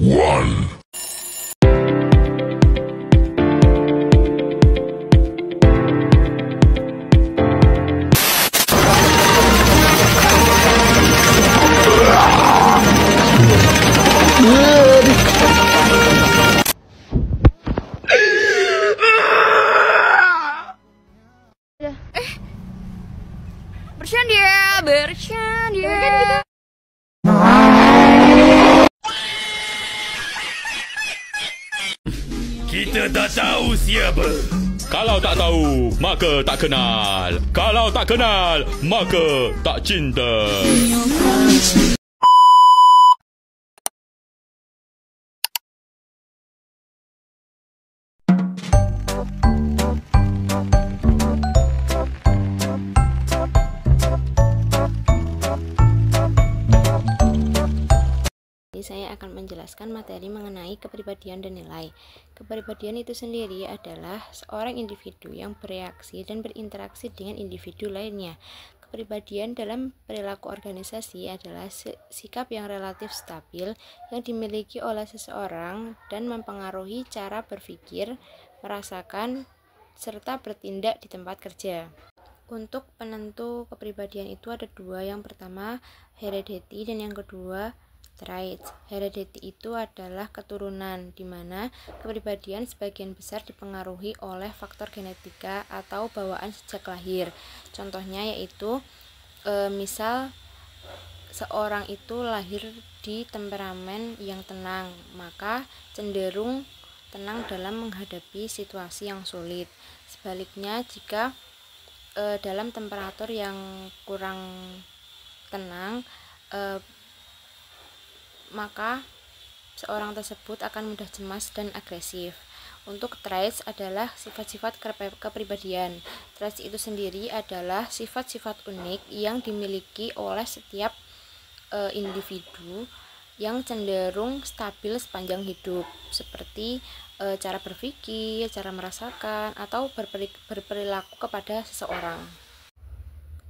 one. Bercanda. Kita tak tahu siapa. Kalau tak tahu, maka tak kenal. Kalau tak kenal, maka tak cinta. Saya akan menjelaskan materi mengenai kepribadian dan nilai. Kepribadian itu sendiri adalah seorang individu yang bereaksi dan berinteraksi dengan individu lainnya. Kepribadian dalam perilaku organisasi adalah sikap yang relatif stabil yang dimiliki oleh seseorang dan mempengaruhi cara berpikir, merasakan, serta bertindak di tempat kerja. Untuk penentu kepribadian itu ada dua, yang pertama heredity dan yang kedua traits. Heredity itu adalah keturunan, di mana kepribadian sebagian besar dipengaruhi oleh faktor genetika atau bawaan sejak lahir. Contohnya yaitu misal seorang itu lahir di temperamen yang tenang, maka cenderung tenang dalam menghadapi situasi yang sulit. Sebaliknya, jika dalam temperatur yang kurang tenang, maka seorang tersebut akan mudah cemas dan agresif. Untuk traits adalah sifat-sifat kepribadian. Traits itu sendiri adalah sifat-sifat unik yang dimiliki oleh setiap individu yang cenderung stabil sepanjang hidup, seperti cara berpikir, cara merasakan, atau berperilaku kepada seseorang.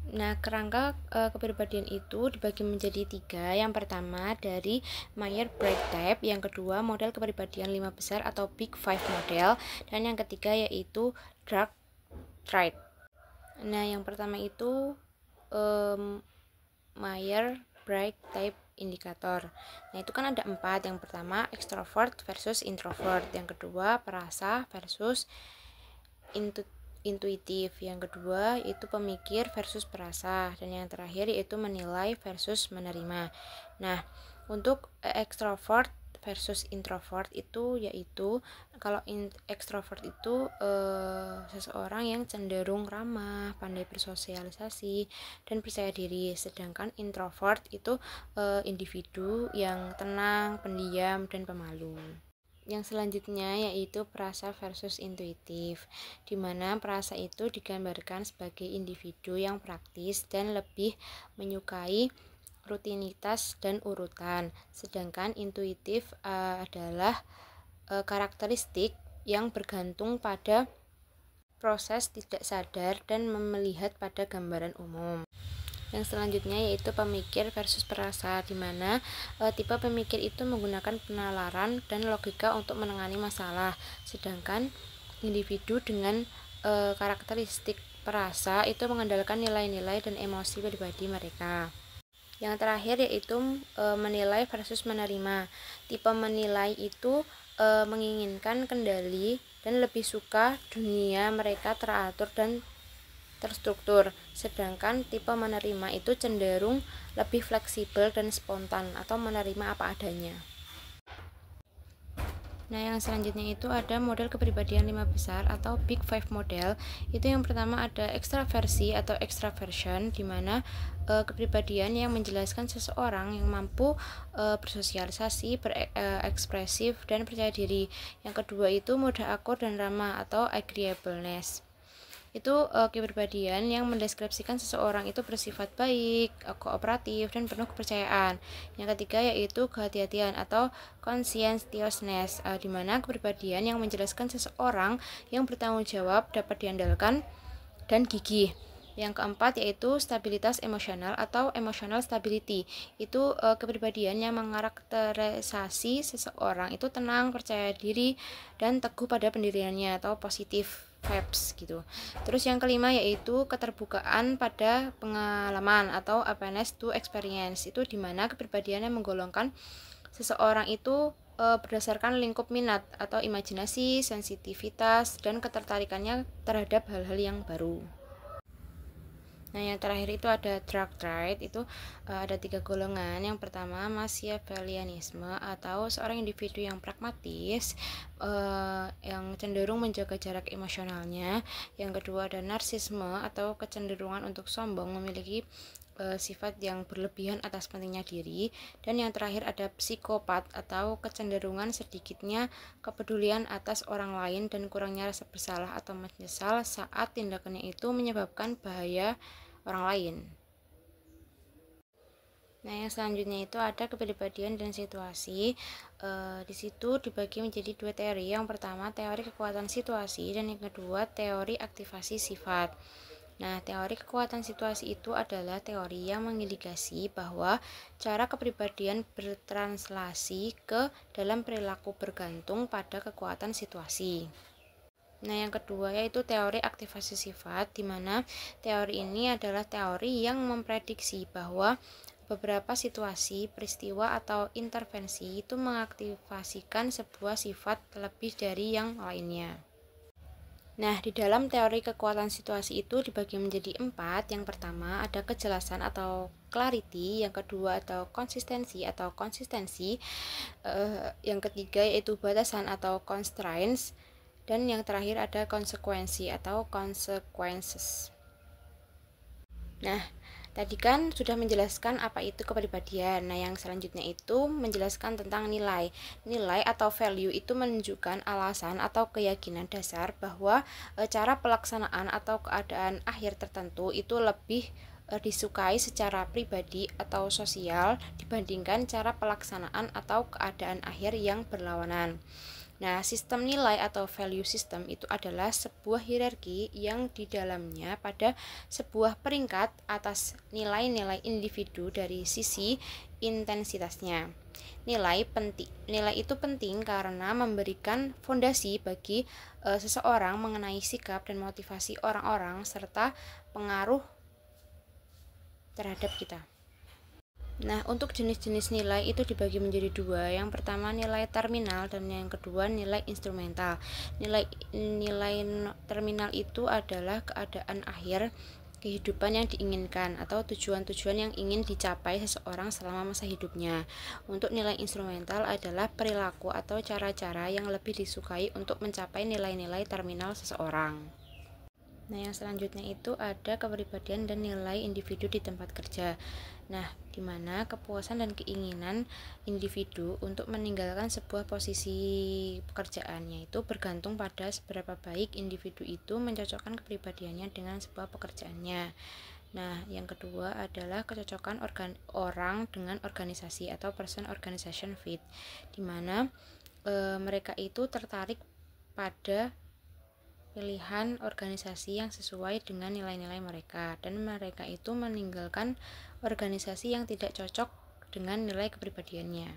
Nah, kerangka kepribadian itu dibagi menjadi 3. Yang pertama dari Myers-Briggs Type, yang kedua model kepribadian 5 besar atau Big Five model, dan yang ketiga yaitu Dark Trait. Nah, yang pertama itu Myers-Briggs Type indikator. Nah, itu kan ada 4. Yang pertama extrovert versus introvert, yang kedua perasa versus intuitif, yang kedua itu pemikir versus perasa, dan yang terakhir yaitu menilai versus menerima. Nah, untuk extrovert versus introvert itu yaitu kalau extrovert itu seseorang yang cenderung ramah, pandai bersosialisasi, dan percaya diri, sedangkan introvert itu individu yang tenang, pendiam, dan pemalu. Yang selanjutnya yaitu perasa versus intuitif, di mana perasa itu digambarkan sebagai individu yang praktis dan lebih menyukai rutinitas dan urutan, sedangkan intuitif adalah karakteristik yang bergantung pada proses tidak sadar dan melihat pada gambaran umum. Yang selanjutnya yaitu pemikir versus perasa, di mana tipe pemikir itu menggunakan penalaran dan logika untuk menangani masalah, sedangkan individu dengan karakteristik perasa itu mengandalkan nilai-nilai dan emosi pribadi mereka. Yang terakhir yaitu menilai versus menerima. Tipe menilai itu menginginkan kendali dan lebih suka dunia mereka teratur dan terstruktur, sedangkan tipe menerima itu cenderung lebih fleksibel dan spontan atau menerima apa adanya. Nah, yang selanjutnya itu ada model kepribadian 5 besar atau Big Five model. Itu yang pertama ada ekstraversi atau extraversion, di mana kepribadian yang menjelaskan seseorang yang mampu bersosialisasi, berekspresif, dan percaya diri. Yang kedua itu mode akur dan ramah atau agreeableness. Itu kepribadian yang mendeskripsikan seseorang itu bersifat baik, kooperatif, dan penuh kepercayaan. Yang ketiga yaitu kehati-hatian atau conscientiousness, di mana kepribadian yang menjelaskan seseorang yang bertanggung jawab, dapat diandalkan, dan gigih. Yang keempat yaitu stabilitas emosional atau emotional stability. Itu kepribadian yang mengarakterisasi seseorang itu tenang, percaya diri, dan teguh pada pendiriannya atau positif vibes gitu. Terus yang kelima yaitu keterbukaan pada pengalaman atau openness to experience. Itu dimana kepribadian yang menggolongkan seseorang itu berdasarkan lingkup minat atau imajinasi, sensitivitas, dan ketertarikannya terhadap hal-hal yang baru. Nah, yang terakhir itu ada dark trait, itu ada 3 golongan. Yang pertama Machiavellianisme atau seorang individu yang pragmatis, yang cenderung menjaga jarak emosionalnya. Yang kedua ada narsisme atau kecenderungan untuk sombong, memiliki sifat yang berlebihan atas pentingnya diri. Dan yang terakhir ada psikopat atau kecenderungan sedikitnya kepedulian atas orang lain dan kurangnya rasa bersalah atau menyesal saat tindakannya itu menyebabkan bahaya orang lain. Nah, yang selanjutnya itu ada kepribadian dan situasi. Di situ dibagi menjadi 2 teori. Yang pertama teori kekuatan situasi dan yang kedua teori aktivasi sifat. Nah, teori kekuatan situasi itu adalah teori yang mengindikasi bahwa cara kepribadian bertranslasi ke dalam perilaku bergantung pada kekuatan situasi. Nah, yang kedua yaitu teori aktivasi sifat, di mana teori ini adalah teori yang memprediksi bahwa beberapa situasi, peristiwa, atau intervensi itu mengaktifasikan sebuah sifat lebih dari yang lainnya. Nah, di dalam teori kekuatan situasi itu dibagi menjadi 4. Yang pertama ada kejelasan atau clarity, yang kedua atau konsistensi, yang ketiga yaitu batasan atau constraints, dan yang terakhir ada konsekuensi atau consequences. Nah, tadi kan sudah menjelaskan apa itu kepribadian. Nah, yang selanjutnya itu menjelaskan tentang nilai. Nilai atau value itu menunjukkan alasan atau keyakinan dasar bahwa cara pelaksanaan atau keadaan akhir tertentu itu lebih disukai secara pribadi atau sosial dibandingkan cara pelaksanaan atau keadaan akhir yang berlawanan. Nah, sistem nilai atau value system itu adalah sebuah hierarki yang di dalamnya pada sebuah peringkat atas nilai-nilai individu dari sisi intensitasnya. Nilai itu penting karena memberikan fondasi bagi seseorang mengenai sikap dan motivasi orang-orang serta pengaruh terhadap kita. Nah, untuk jenis-jenis nilai itu dibagi menjadi 2. Yang pertama nilai terminal dan yang kedua nilai instrumental. Nilai terminal itu adalah keadaan akhir kehidupan yang diinginkan atau tujuan-tujuan yang ingin dicapai seseorang selama masa hidupnya. Untuk nilai instrumental adalah perilaku atau cara-cara yang lebih disukai untuk mencapai nilai-nilai terminal seseorang. Nah, yang selanjutnya itu ada kepribadian dan nilai individu di tempat kerja. Nah, di mana kepuasan dan keinginan individu untuk meninggalkan sebuah posisi pekerjaannya itu bergantung pada seberapa baik individu itu mencocokkan kepribadiannya dengan sebuah pekerjaannya. Nah, yang kedua adalah kecocokan orang dengan organisasi atau person organization fit, di mana mereka itu tertarik pada pilihan organisasi yang sesuai dengan nilai-nilai mereka dan mereka itu meninggalkan organisasi yang tidak cocok dengan nilai kepribadiannya.